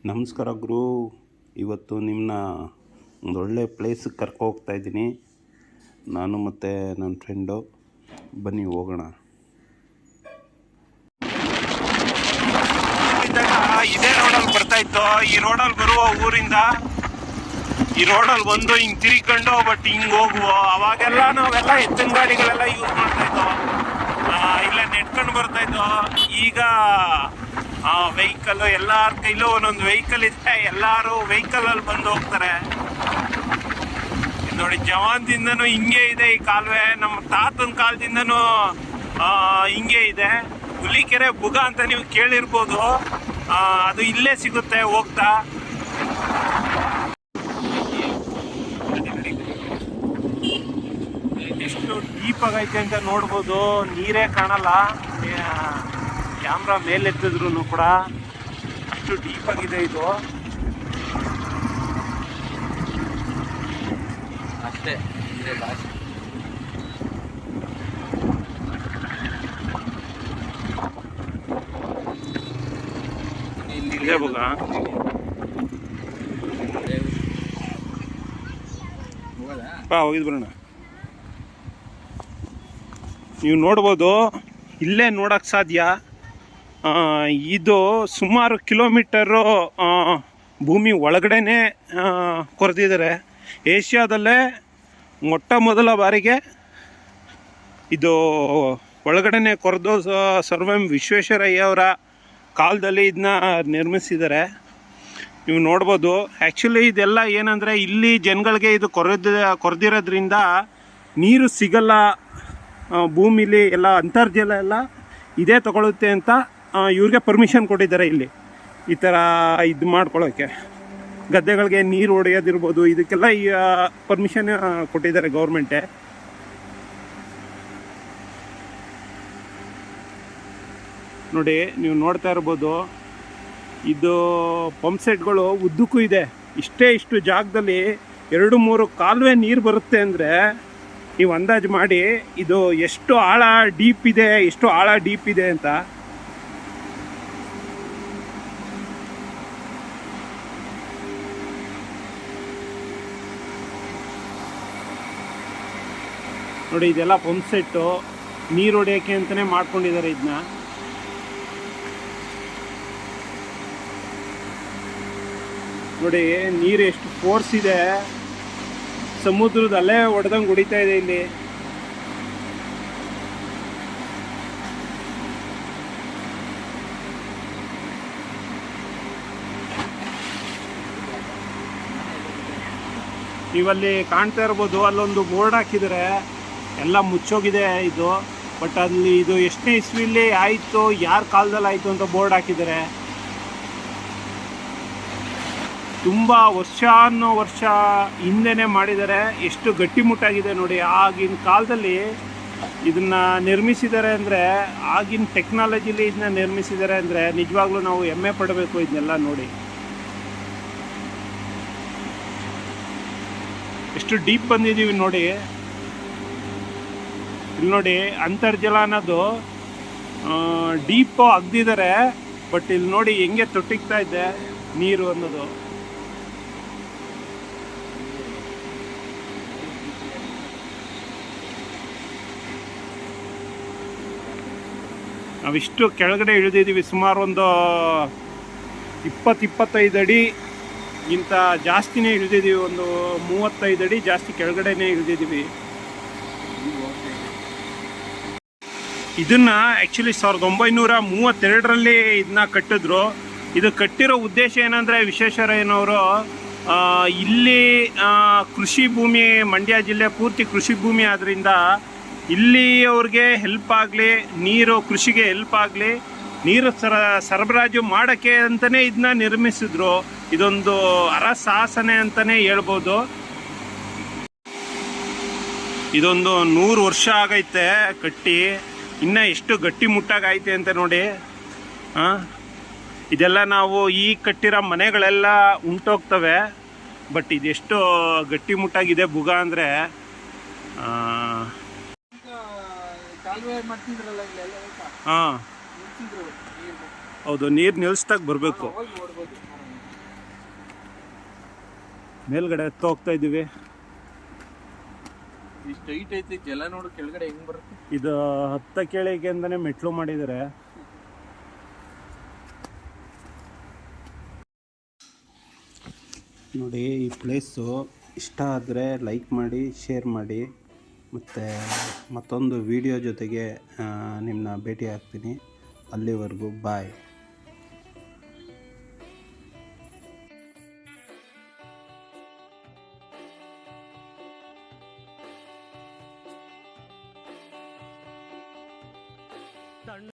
ನಮಸ್ಕಾರ ಗುರು. ಇವತ್ತು ನಿಮ್ಮನ್ನ ಒಂದೊಳ್ಳೆ ಪ್ಲೇಸಿಗೆ ಕರ್ಕೊ ಹೋಗ್ತಾ ಇದ್ದೀನಿ, ನಾನು ಮತ್ತು ನನ್ನ ಫ್ರೆಂಡು. ಬನ್ನಿ ಹೋಗೋಣ. ಇದೇ ರೋಡಲ್ಲಿ ಬರ್ತಾಯಿತ್ತು. ಈ ರೋಡಲ್ಲಿ ಬರುವ ಊರಿಂದ ಈ ರೋಡಲ್ಲಿ ಬಂದು ಹಿಂಗೆ ತಿರ್ಕೊಂಡು ಬಟ್ ಹಿಂಗೆ ಹೋಗುವ. ಅವಾಗೆಲ್ಲ ನಾವೆಲ್ಲ ಎತ್ತಿನ ಗಾಡಿಗಳೆಲ್ಲ ಯೂಸ್ ಮಾಡ್ತಾಯಿದ್ದೋ, ಇಲ್ಲ ನೆಟ್ಕೊಂಡು ಬರ್ತಾಯಿದ್ದೋ. ಈಗ ವೆಹಿಕಲ್ ಎಲ್ಲರ ಕೈಲೂ ಒಂದೊಂದು ವೆಹಿಕಲ್ ಇದೆ, ಎಲ್ಲರೂ ವೆಹಿಕಲಲ್ಲಿ ಬಂದು ಹೋಗ್ತಾರೆ. ನೋಡಿ, ಜವಾನ್ದಿಂದನೂ ಹಿಂಗೆ ಇದೆ ಈ ಕಾಲುವೆ. ನಮ್ಮ ತಾತನ ಕಾಲದಿಂದನೂ ಹಿಂಗೆ ಇದೆ. ಹುಲಿಕೆರೆ ಬುಗ ಅಂತ ನೀವು ಕೇಳಿರ್ಬೋದು, ಅದು ಇಲ್ಲೇ ಸಿಗುತ್ತೆ ಹೋಗ್ತಾ. ಎಷ್ಟು ಡೀಪ್ ಆಗೈತೆ ಅಂತ ನೋಡ್ಬೋದು. ನೀರೇ ಕಾಣಲ್ಲ, ಕ್ಯಾಮ್ರಾ ಮೇಲೆತ್ತಿದ್ರು ಕೂಡ ಅಷ್ಟು ಡೀಪ್ ಆಗಿದೆ ಇದು. ಅಷ್ಟೇ ಇಲ್ಲೇ ಬುಗ. ಹೋಗಿದ್ ಬರೋಣ. ನೀವು ನೋಡ್ಬೋದು, ಇಲ್ಲೇ ನೋಡೋಕ್ಕೆ ಸಾಧ್ಯ. ಇದು ಸುಮಾರು ಕಿಲೋಮೀಟರು ಭೂಮಿ ಒಳಗಡೆನೇ ಕೊರೆದಿದ್ದಾರೆ. ಏಷ್ಯಾದಲ್ಲೇ ಮೊಟ್ಟ ಮೊದಲ ಬಾರಿಗೆ ಇದು ಒಳಗಡೆನೆ ಕೊರೆದು ಸರ್ ಎಂ ವಿಶ್ವೇಶ್ವರಯ್ಯ ಅವರ ಕಾಲದಲ್ಲಿ ಇದನ್ನ ನಿರ್ಮಿಸಿದ್ದಾರೆ. ನೀವು ನೋಡ್ಬೋದು. ಆ್ಯಕ್ಚುಲಿ ಇದೆಲ್ಲ ಏನಂದರೆ, ಇಲ್ಲಿ ಜನಗಳಿಗೆ ಇದು ಕೊರೆದಿರೋದ್ರಿಂದ ನೀರು ಸಿಗಲ್ಲ, ಭೂಮಿಲಿ ಎಲ್ಲ ಅಂತರ್ಜಲ ಎಲ್ಲ ಇದೇ ತಗೊಳುತ್ತೆ ಅಂತ ಇವ್ರಿಗೆ ಪರ್ಮಿಷನ್ ಕೊಟ್ಟಿದ್ದಾರೆ. ಇಲ್ಲಿ ಈ ಥರ ಇದು ಮಾಡ್ಕೊಳ್ಳೋಕ್ಕೆ, ಗದ್ದೆಗಳಿಗೆ ನೀರು ಹೊಡೆಯೋದಿರ್ಬೋದು, ಇದಕ್ಕೆಲ್ಲ ಈ ಪರ್ಮಿಷನ್ ಕೊಟ್ಟಿದ್ದಾರೆ ಗೌರ್ಮೆಂಟೇ. ನೋಡಿ, ನೀವು ನೋಡ್ತಾ ಇರ್ಬೋದು, ಇದು ಪಂಪ್ ಸೆಟ್ಗಳು ಉದ್ದಕ್ಕೂ ಇದೆ. ಇಷ್ಟು ಜಾಗದಲ್ಲಿ 2-3 ಕಾಲುವೆ ನೀರು ಬರುತ್ತೆ ಅಂದರೆ ನೀವು ಅಂದಾಜು ಮಾಡಿ ಇದು ಎಷ್ಟು ಆಳ ಡೀಪ್ ಇದೆ ಅಂತ. ನೋಡಿ, ಇದೆಲ್ಲ ಪಂಪ್ ಸೆಟ್ಟು ನೀರು ಹೊಡೆಯೋಕ್ಕೆ ಅಂತಲೇ ಮಾಡ್ಕೊಂಡಿದ್ದಾರೆ ಇದನ್ನ. ನೋಡಿ, ನೀರು ಎಷ್ಟು ಫೋರ್ಸ್ ಇದೆ, ಸಮುದ್ರದಲ್ಲೇ ಹೊಡೆದಂಗೆ ಹೊಡಿತಾ ಇದೆ ಇಲ್ಲಿ. ನೀವಲ್ಲಿ ಕಾಣ್ತಾ ಇರ್ಬೋದು, ಅಲ್ಲೊಂದು ಬೋರ್ಡ್ ಹಾಕಿದರೆ ಎಲ್ಲ ಮುಚ್ಚೋಗಿದೆ ಇದು. ಬಟ್ ಅಲ್ಲಿ ಇದು ಎಷ್ಟನೇ ಇಸ್ವಿಲಿ ಆಯಿತು, ಯಾರ ಕಾಲದಲ್ಲಿ ಆಯಿತು ಅಂತ ಬೋರ್ಡ್ ಹಾಕಿದ್ದಾರೆ. ತುಂಬ ವರ್ಷ ಹಿಂದೆನೇ ಮಾಡಿದ್ದಾರೆ. ಎಷ್ಟು ಗಟ್ಟಿಮುಟ್ಟಾಗಿದೆ ನೋಡಿ. ಆಗಿನ ಕಾಲದಲ್ಲಿ ಇದನ್ನು ನಿರ್ಮಿಸಿದ್ದಾರೆ ಅಂದರೆ, ಆಗಿನ ಟೆಕ್ನಾಲಜಿಲಿ ಇದನ್ನ ನಿರ್ಮಿಸಿದ್ದಾರೆ ಅಂದರೆ ನಿಜವಾಗ್ಲೂ ನಾವು ಹೆಮ್ಮೆ ಪಡಬೇಕು ಇದನ್ನೆಲ್ಲ ನೋಡಿ. ಎಷ್ಟು ಡೀಪ್ ಬಂದಿದ್ದೀವಿ ನೋಡಿ. ಇಲ್ಲಿ ನೋಡಿ, ಅಂತರ್ಜಲ ಅನ್ನೋದು ಡೀಪು ಅಗ್ದಿದ್ದಾರೆ. ಬಟ್ ಇಲ್ಲಿ ನೋಡಿ ಹೆಂಗೆ ತೊಟ್ಟಿಗ್ತಾ ಇದೆ ನೀರು ಅನ್ನೋದು. ನಾವಿಷ್ಟು ಕೆಳಗಡೆ ಇಳಿದಿದ್ದೀವಿ. ಸುಮಾರು ಒಂದು 20-25 ಅಡಿ ಇಂಥ ಜಾಸ್ತಿನೇ ಇಳಿದಿದ್ದೀವಿ. ಒಂದು 35 ಅಡಿ ಜಾಸ್ತಿ ಕೆಳಗಡೆನೇ ಇಳಿದಿದ್ದೀವಿ. ಇದನ್ನು ಆ್ಯಕ್ಚುಲಿ 1932ರಲ್ಲಿ ಇದನ್ನ ಕಟ್ಟಿದ್ರು. ಇದು ಕಟ್ಟಿರೋ ಉದ್ದೇಶ ಏನಂದರೆ, ವಿಶ್ವೇಶ್ವರಯ್ಯನವರು ಇಲ್ಲಿ ಕೃಷಿ ಭೂಮಿ, ಮಂಡ್ಯ ಜಿಲ್ಲೆ ಪೂರ್ತಿ ಕೃಷಿ ಭೂಮಿ ಆದ್ದರಿಂದ ಇಲ್ಲಿ ಅವ್ರಿಗೆ ಹೆಲ್ಪ್ ಆಗಲಿ, ನೀರು ಕೃಷಿಗೆ ಹೆಲ್ಪ್ ಆಗಲಿ, ನೀರು ಸರಬರಾಜು ಮಾಡೋಕ್ಕೆ ಅಂತಲೇ ಇದನ್ನ ನಿರ್ಮಿಸಿದ್ರು. ಇದೊಂದು ಅರಸಾಸನೆ ಅಂತಲೇ ಹೇಳ್ಬೋದು. ಇದೊಂದು 100 ವರ್ಷ ಆಗೈತೆ ಕಟ್ಟಿ. ಇನ್ನೂ ಎಷ್ಟು ಗಟ್ಟಿ ಮುಟ್ಟಾಗೈತೆ ಅಂತ ನೋಡಿ. ಇದೆಲ್ಲ ನಾವು ಈ ಕಟ್ಟಿರೋ ಮನೆಗಳೆಲ್ಲ ಉಂಟೋಗ್ತವೆ. ಬಟ್ ಇದೆಷ್ಟು ಗಟ್ಟಿ ಮುಟ್ಟಾಗಿದೆ ಬುಗ ಅಂದರೆ. ಹಾಂ, ಹೌದು, ನೀರು ನಿಲ್ಲಿಸ್ದಾಗ ಬರಬೇಕು. ಮೇಲ್ಗಡೆ ಹತ್ತು ಹೋಗ್ತಾ ಇದ್ದೀವಿ. ಇಷ್ಟು ಹೈಟ್ ಐತಿ, ಜಲ ನೋಡು ಕೆಳಗಡೆ ಹೆಂಗ್ ಬರುತ್ತೆ. ಇದು ಹತ್ತ ಕೆಳಗೆ ಅಂತಾನೆ ಮೆಟ್ಲು ಮಾಡಿದ್ದಾರೆ. ನೋಡಿ, ಈ ಪ್ಲೇಸು ಇಷ್ಟ ಆದರೆ ಲೈಕ್ ಮಾಡಿ, ಶೇರ್ ಮಾಡಿ, ಮತ್ತು ಮತ್ತೊಂದು ವಿಡಿಯೋ ಜೊತೆಗೆ ನಿಮ್ಮನ್ನ ಭೇಟಿ ಆಗ್ತೀನಿ. ಅಲ್ಲಿವರೆಗೂ ಬಾಯ್.